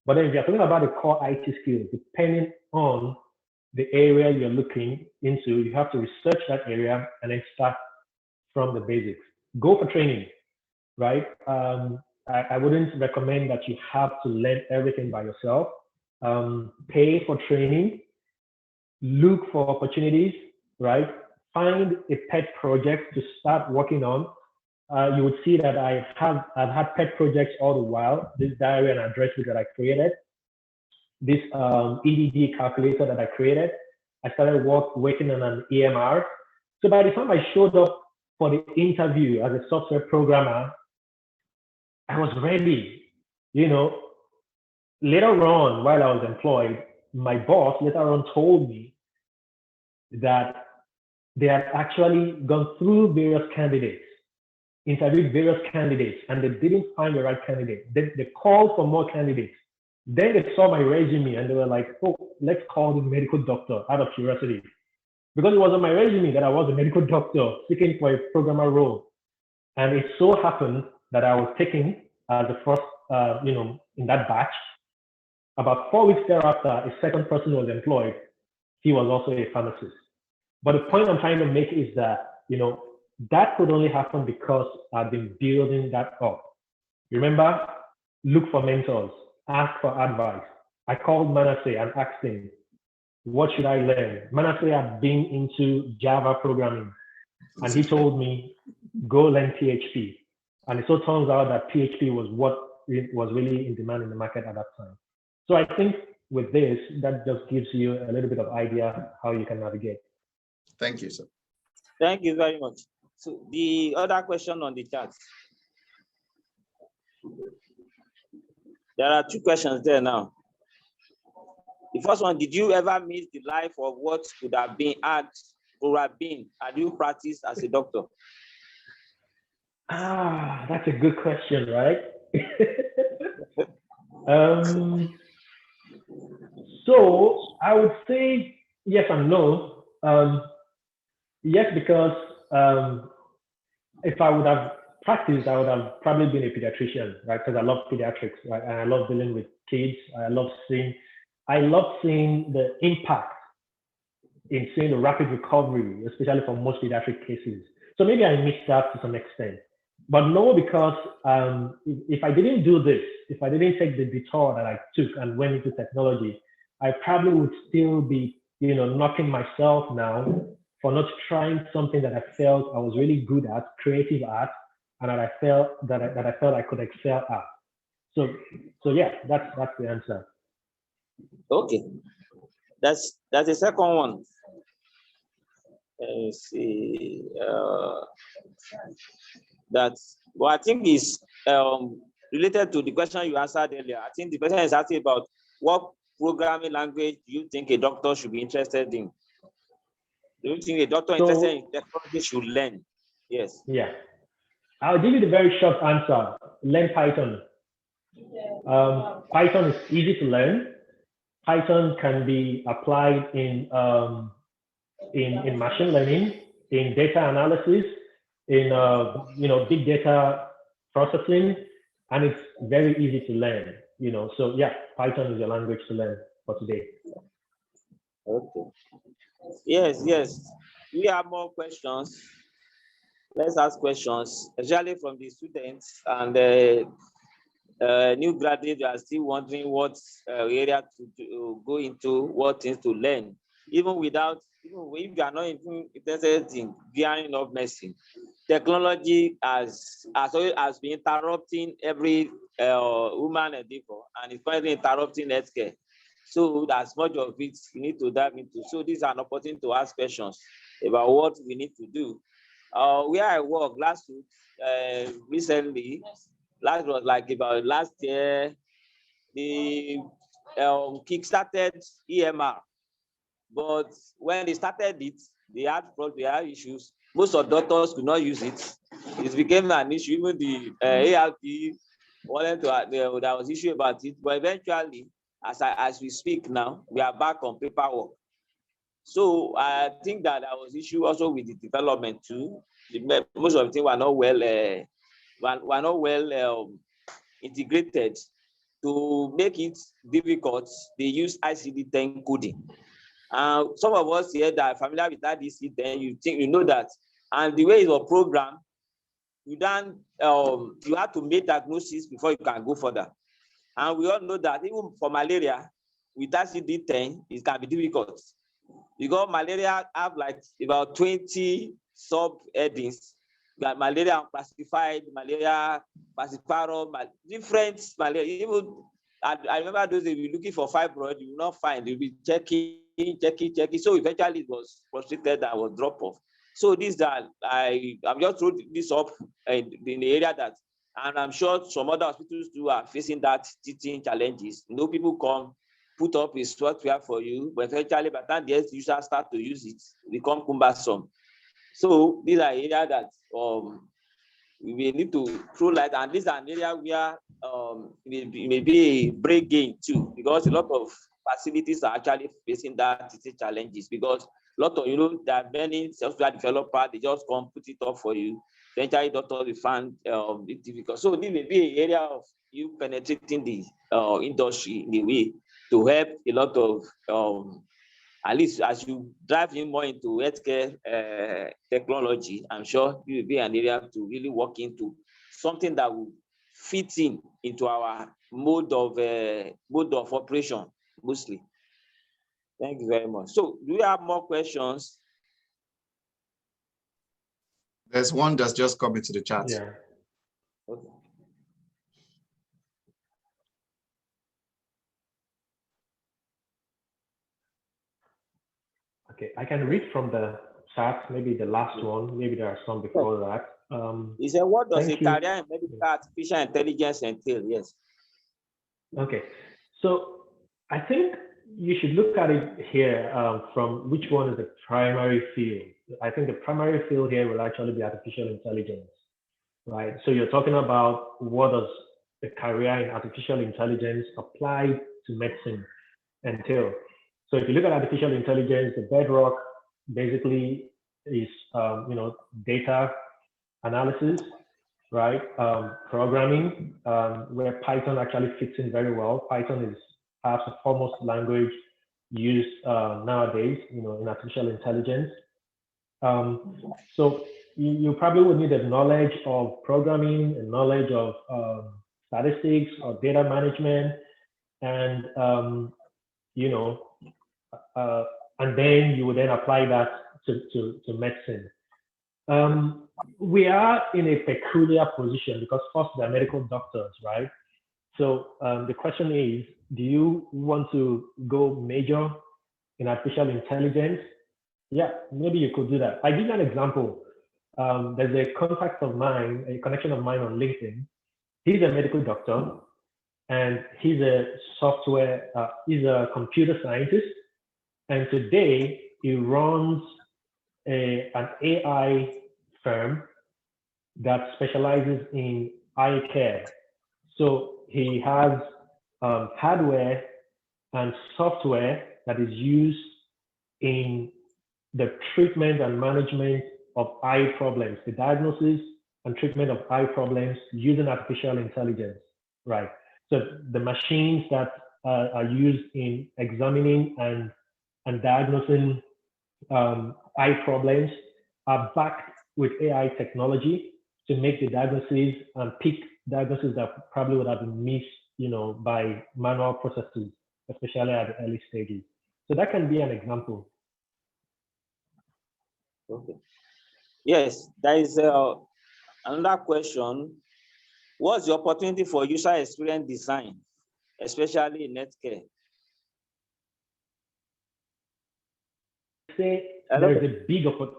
But then if you're talking about the core IT skills, depending on the area you're looking into, you have to research that area and then start from the basics. Go for training, right? I wouldn't recommend that you have to learn everything by yourself. Pay for training, look for opportunities, right? Find a pet project to start working on. You would see that I've had pet projects all the while. This diary and address book that I created, this EDD calculator that I created. I started working on an EMR. So by the time I showed up for the interview as a software programmer, I was ready. Later on, while I was employed, my boss later on told me that they had actually gone through various candidates, interviewed various candidates, and they didn't find the right candidate. They called for more candidates. Then they saw my resume and they were like, oh, let's call the medical doctor out of curiosity. Because it was on my resume that I was a medical doctor seeking for a programmer role. And it so happened that I was taken as the first, in that batch. About 4 weeks thereafter, a second person was employed. He was also a pharmacist. But the point I'm trying to make is that, that could only happen because I've been building that up. Remember, look for mentors, ask for advice. I called Manasseh and asked him, what should I learn? Manasseh had been into Java programming, and he told me, go learn PHP. And it so turns out that PHP was what was really in demand in the market at that time. So I think with this, that just gives you a little bit of idea how you can navigate. Thank you, sir. Thank you very much. So the other question on the chat. There are 2 questions there now. The first one, did you ever miss the life of what could have been had you practiced as a doctor? That's a good question, right? So I would say yes and no. Yes, because if I would have practiced, I would have probably been a pediatrician, right? Because I love pediatrics, right? And I love dealing with kids. I love seeing the impact in seeing the rapid recovery, especially for most pediatric cases. So maybe I missed that to some extent. But no, because if I didn't do this, if I didn't take the detour that I took and went into technology, I probably would still be, knocking myself now for not trying something that I felt I was really good at, creative at, and that I felt I could excel at. So yeah, that's the answer. Okay, that's the second one. Let's see. Well, I think is related to the question you answered earlier. I think the question is asking about what programming language do you think a doctor should be interested in? Do you think a doctor interested in technology should learn? Yes. Yeah. I'll give you the very short answer. Learn Python. Python is easy to learn. Python can be applied in machine learning, in data analysis, in big data processing, and it's very easy to learn. So yeah, Python is a language to learn for today. Okay. Yes. We have more questions. Let's ask questions, especially from the students and new graduates are still wondering what area to go into, what things to learn, even if you are not even interested in gearing up medicine. Technology has been interrupting every human endeavor, and it's currently interrupting healthcare. So as much of it you need to dive into. So this is an opportunity to ask questions about what we need to do. Where I work last week, recently, last year, they kickstarted EMR. But when they started it, they had issues. Most of doctors could not use it. It became an issue. Even the ALP wanted to, there was issue about it. But eventually, as we speak now, we are back on paperwork. So I think that there was issue also with the development too. Most of the things were not well integrated. To make it difficult, they use ICD-10 coding. Some of us here that are familiar with ICD-10, you know that, and the way it was programmed, you have to make diagnosis before you can go further. And we all know that even for malaria, with ICD-10, it can be difficult because malaria have like about 20 sub-headings. Got malaria unclassified, malaria falciparum, different malaria. Even I remember those days we were looking for fibroid, you will not find. You'll be checking. So eventually it was frustrated and was dropped off. So this that I'm just throwing this up in the area that, and I'm sure some other hospitals too are facing that teaching challenges. You know, people come, put up a software for you, but eventually by the time the users start to use it, become cumbersome. So these are areas that we need to throw light, and this is an area where it may be a break gain too, because a lot of facilities are actually facing that challenges, because a lot of, there are many software developers, they just come put it up for you. Eventually, doctors will find it difficult. So this may be an area of you penetrating the industry in a way to help a lot of at least as you drive in more into healthcare technology, I'm sure it will be an area to really work into something that will fit into our mode of operation mostly. Thank you very much. So do we have more questions? There's one that's just come into the chat. Yeah. Okay. Okay, I can read from the chat, maybe the last one, maybe there are some before that. He said, what does a career in medical artificial intelligence entail? Yes. Okay, so I think you should look at it here from which one is the primary field. I think the primary field here will actually be artificial intelligence, right? So you're talking about what does a career in artificial intelligence applied to medicine entail. So if you look at artificial intelligence, the bedrock basically is, data analysis, right? Programming, where Python actually fits in very well. Python is perhaps the foremost language used nowadays, in artificial intelligence. So you probably would need a knowledge of programming, a knowledge of statistics or data management, and and then you would then apply that to medicine. We are in a peculiar position because first they're medical doctors, right? So the question is, do you want to go major in artificial intelligence? Yeah, maybe you could do that. I give you an example. There's a contact of mine, a connection of mine on LinkedIn. He's a medical doctor and he's a computer scientist. And today he runs an AI firm that specializes in eye care. So he has hardware and software that is used in the treatment and management of eye problems, the diagnosis and treatment of eye problems using artificial intelligence, right? So the machines that are used in examining and diagnosing eye problems are backed with AI technology to make the diagnosis and pick diagnoses that probably would have been missed, by manual processes, especially at the early stages. So that can be an example. Okay. Yes, there is another question. What's the opportunity for user experience design, especially in healthcare? Say there's a big opportunity.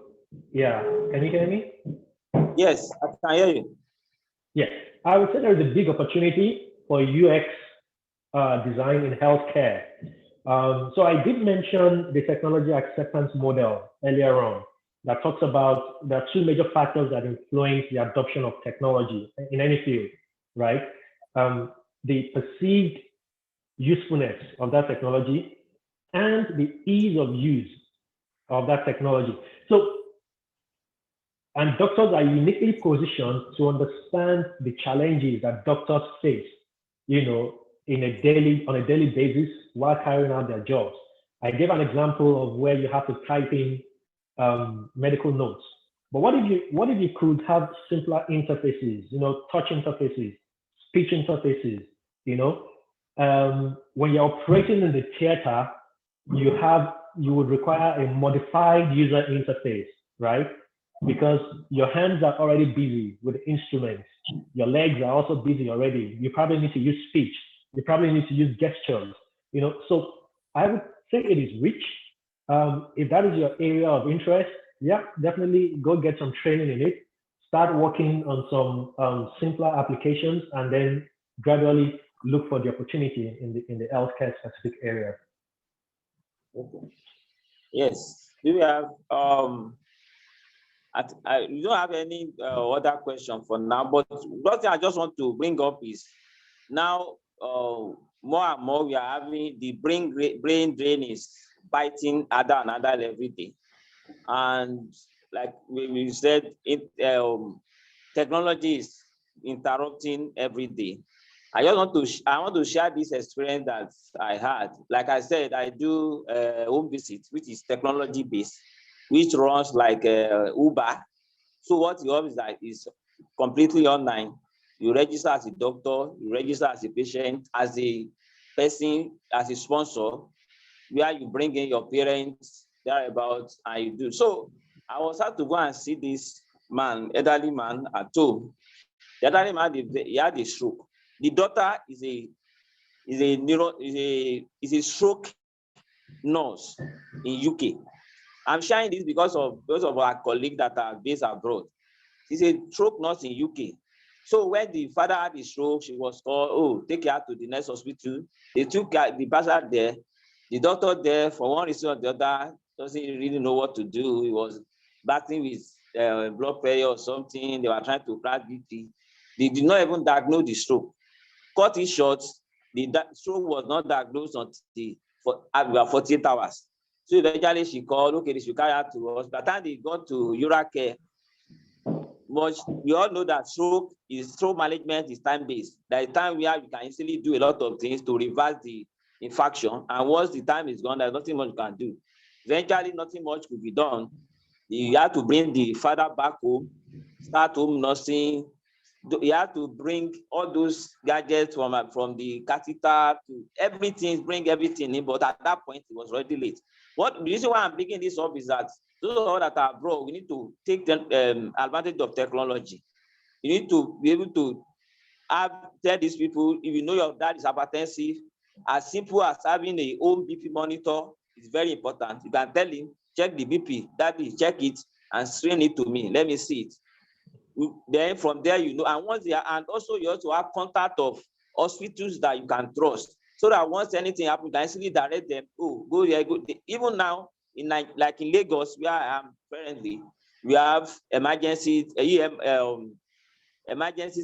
Yeah, can you hear me? Yes, I can hear you. Yes, I would say there's a big opportunity for UX design in healthcare. So I did mention the technology acceptance model earlier on that talks about there are two major factors that influence the adoption of technology in any field, right? The perceived usefulness of that technology and the ease of use of that technology. So, and doctors are uniquely positioned to understand the challenges that doctors face, on a daily basis while carrying out their jobs. I gave an example of where you have to type in medical notes. But what if you could have simpler interfaces, touch interfaces, speech interfaces, when you're operating in the theater, you would require a modified user interface, right? Because your hands are already busy with instruments. Your legs are also busy already. You probably need to use speech. You probably need to use gestures, So I would say it is rich. If that is your area of interest, yeah, definitely go get some training in it. Start working on some simpler applications, and then gradually look for the opportunity in the healthcare specific area. Okay. Yes. Do we have we don't have any other question for now, but one thing I just want to bring up is now more and more we are having the brain drain is biting other and other every day, and like we said, technology is interrupting every day. I want to share this experience that I had. Like I said, I do home visit, which is technology based, which runs like Uber. So what you have is that is completely online. You register as a doctor, you register as a patient, as a person, as a sponsor, where you bring in your parents, thereabouts, and you do. So I was had to go and see this man, elderly man at home. The elderly man, he had a stroke. The daughter is a stroke nurse in UK. I'm sharing this because of those of our colleagues that are based abroad. She's a stroke nurse in UK. So when the father had a stroke, she was called, oh, take her to the next hospital. They took the patient there. The doctor there, for one reason or the other, doesn't really know what to do. He was battling with blood pressure or something. They were trying to crack BP. They did not even diagnose the stroke. Cut it short, the stroke was not diagnosed until about 48 hours. So eventually she called, okay, they should carry her to us. By the time they got to Uracare, but we all know that stroke management is time-based. There is time where you can easily do a lot of things to reverse the infection. And once the time is gone, there's nothing much you can do. Eventually, nothing much could be done. You have to bring the father back home, start home nursing. You have to bring all those gadgets from the catheter to everything, bring everything in. But at that point, it was already late. The reason why I'm bringing this up is that those of us that are abroad, we need to take the advantage of technology. You need to be able to tell these people, if you know your dad is hypertensive, as simple as having a home BP monitor is very important. You can tell him, check the BP, daddy, check it and screen it to me. Let me see it. Then from there, and also you also have contact of hospitals that you can trust, so that once anything happens, you can easily direct them. Oh, go here, go. Even now, like in Lagos, where I am currently, we have emergency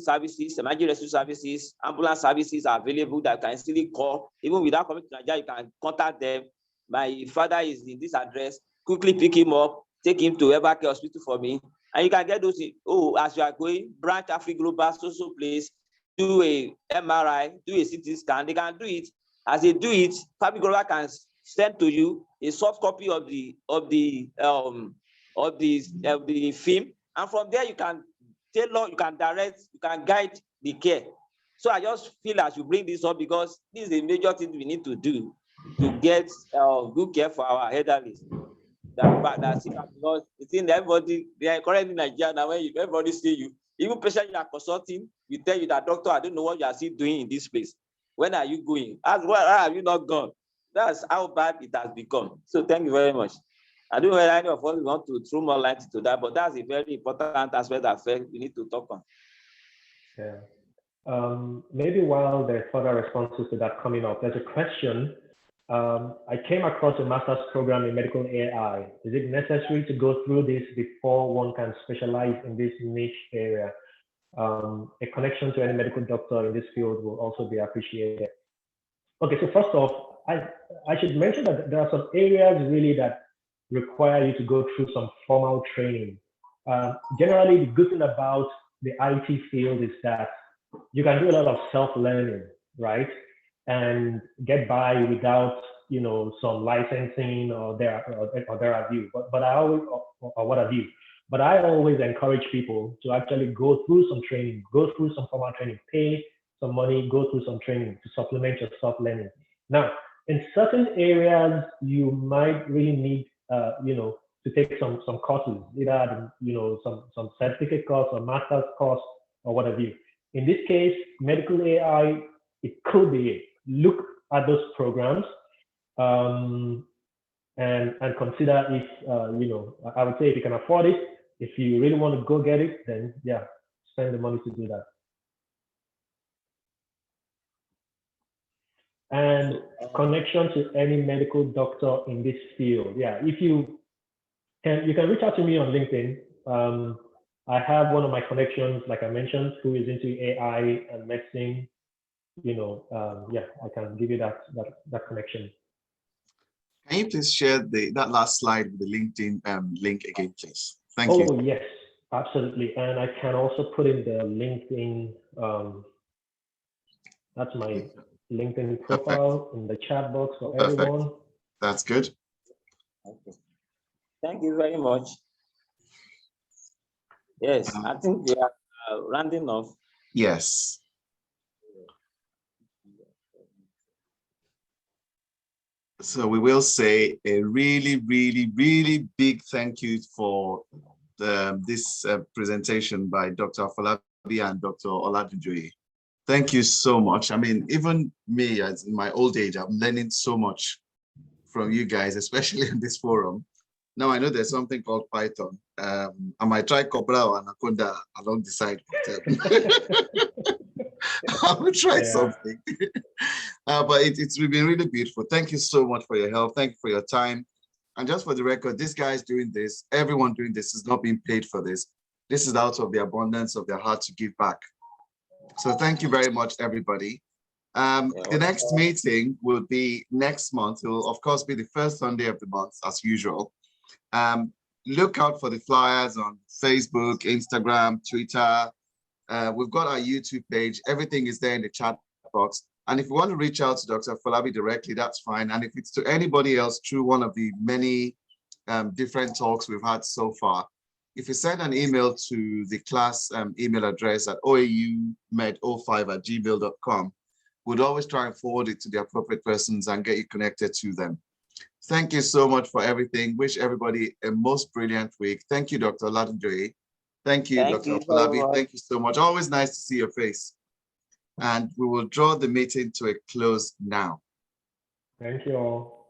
services, emergency rescue services, ambulance services are available that can easily call. Even without coming to Nigeria, you can contact them. My father is in this address. Quickly pick him up, take him to Evercare Hospital for me. And you can get those, as you are going, branch Afri Global, social place, do a MRI, do a CT scan. They can do it. As they do it, Afri Global can send to you a soft copy of the film, and from there you can tailor, you can direct, you can guide the care. So I just feel as you bring this up because this is a major thing we need to do to get good care for our elderly. That's it, because it's in everybody. They are currently in Nigeria now. When everybody see you, even patient you are consulting, we tell you that, doctor, I don't know what you are still doing in this place. When are you going? As well, why have you not gone? That's how bad it has become. So thank you very much. I don't know whether any of us want to throw more light to that, but that's a very important aspect that we need to talk on. Yeah. Maybe while there's further responses to that coming up, there's a question I came across a master's program in medical AI. Is it necessary to go through this before one can specialize in this niche area? A connection to any medical doctor in this field will also be appreciated. Okay, so first off, I should mention that there are some areas really that require you to go through some formal training. Generally, the good thing about the IT field is that you can do a lot of self-learning, right? And get by without, some licensing or their review. But I always, or what have you. But I always encourage people to actually go through some training, go through some formal training, pay some money, go through some training to supplement your self-learning. Now, in certain areas, you might really need, to take some courses, either some certificate course or master's course or what have you. In this case, medical AI, it could be it. Look at those programs and consider if I would say if you can afford it. If you really want to go get it, then yeah, spend the money to do that. And connection to any medical doctor in this field. Yeah, if you can reach out to me on LinkedIn. I have one of my connections, like I mentioned, who is into AI and medicine. Yeah, I can give you that connection. Can you please share that last slide with the LinkedIn link again, please? Thank you. Oh, yes, absolutely. And I can also put in the LinkedIn, that's my LinkedIn profile in the chat box for everyone. That's good. Okay. Thank you very much. Yes, I think we are rounding off. Yes. So we will say a really, really, really big thank you for this presentation by Dr. Afolabi and Dr. Oladunjoye. Thank you so much. I mean, even me, as in my old age, I'm learning so much from you guys, especially in this forum. Now I know there's something called Python. I might try Cobra or Anaconda along the side. I will try something. But it's been really beautiful. Thank you so much for your help. Thank you for your time. And just for the record, this guy's doing this, everyone doing this is not being paid for this. This is out of the abundance of their heart to give back. So thank you very much, everybody. The next meeting will be next month. It will, of course, be the first Sunday of the month, as usual. Look out for the flyers on Facebook, Instagram, Twitter. We've got our YouTube page. Everything is there in the chat box. And if you want to reach out to Dr. Afolabi directly, that's fine. And if it's to anybody else through one of the many different talks we've had so far, if you send an email to the class email address at oaumed05@gmail.com, we'd always try and forward it to the appropriate persons and get you connected to them. Thank you so much for everything. Wish everybody a most brilliant week. Thank you, Dr. Oladunjoye. Thank you, Dr. Afolabi. Thank you so much. Always nice to see your face. And we will draw the meeting to a close now. Thank you all.